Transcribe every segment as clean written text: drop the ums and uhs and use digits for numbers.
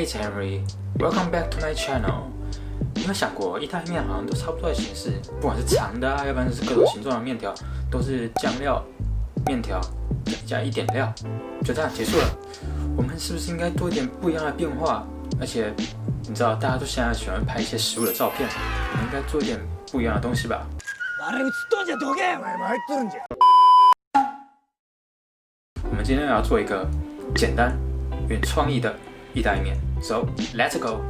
It's Henry. Welcome back to my channel. 你有没有想过，意大利面好像都差不多的形式，不管是长的要不然就是各种形状的面条，都是酱料、面条加一点料，就这样结束了。我们是不是应该多一点不一样的变化？而且你知道，大家都现在喜欢拍一些食物的照片，我们应该做一点不一样的东西吧？我们今天要做一个简单、有创意的意大利面 ，So let's go。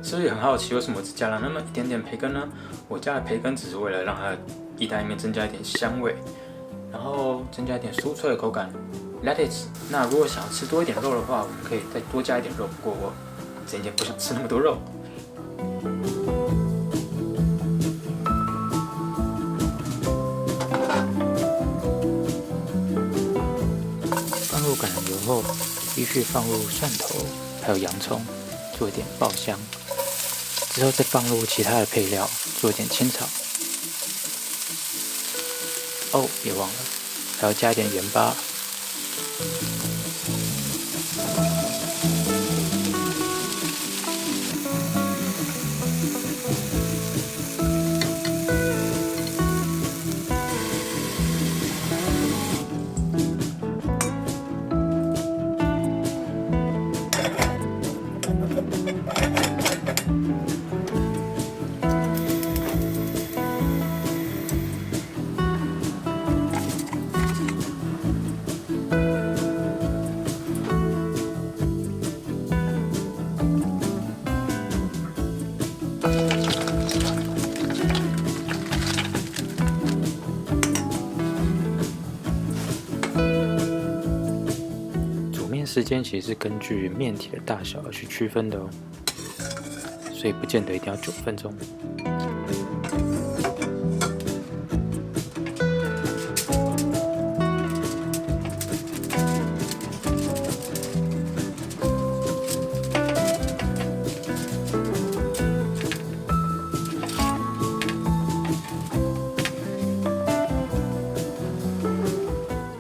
是不是也很好奇，为什么我只加了那么一点点培根呢？我加了培根只是为了让它的意大利面增加一点香味，然后增加一点酥脆的口感。Let it。那如果想要吃多一点肉的话，我们可以再多加一点肉。不过我今天不想吃那么多肉。放入橄榄油后，继续放入蒜头，还有洋葱，做一点爆香。之后再放入其他的配料，做一点清炒。哦，别忘了，还要加一点盐巴。时间其实是根据面体的大小而去区分的哦，所以不见得一定要9分钟。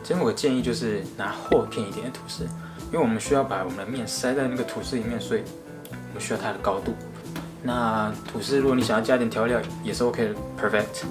这边我的建议就是拿厚片一点的吐司。因为我们需要把我们的面塞在那个吐司里面，所以我们需要它的高度。那吐司如果你想要加点调料也是 OK 的 ，perfect。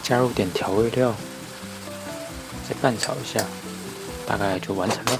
加入点调味料，再拌炒一下，大概就完成了。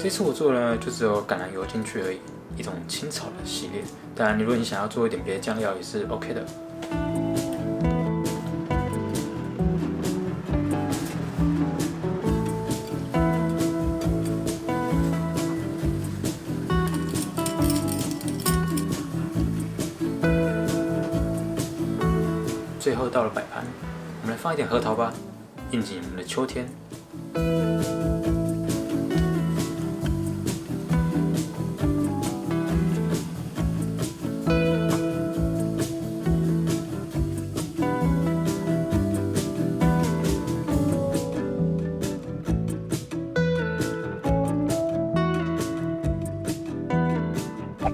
这次我做的就只有橄榄油进去而已，一种清炒的系列。当然，如果你想要做一点别的酱料也是 OK 的。最后到了摆盘，我们来放一点核桃吧，应景我们的秋天。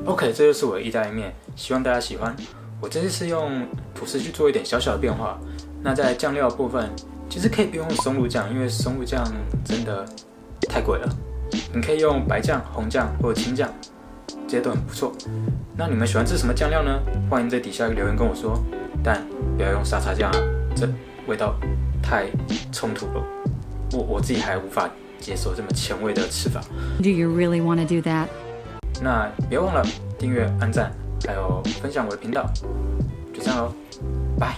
OK， 这就是我的意大利面，希望大家喜欢。我这次是用吐司去做一点小小的变化。那在酱料部分，其实可以不用松露酱，因为松露酱真的太贵了。你可以用白酱、红酱或者青酱，这些都很不错。那你们喜欢吃什么酱料呢？欢迎在底下留言跟我说，但不要用沙茶酱啊，这味道太冲突了。我自己还无法接受这么前卫的吃法。Do you really want to do that? 那别忘了订阅、按赞，还有分享我的频道。就这样咯，拜。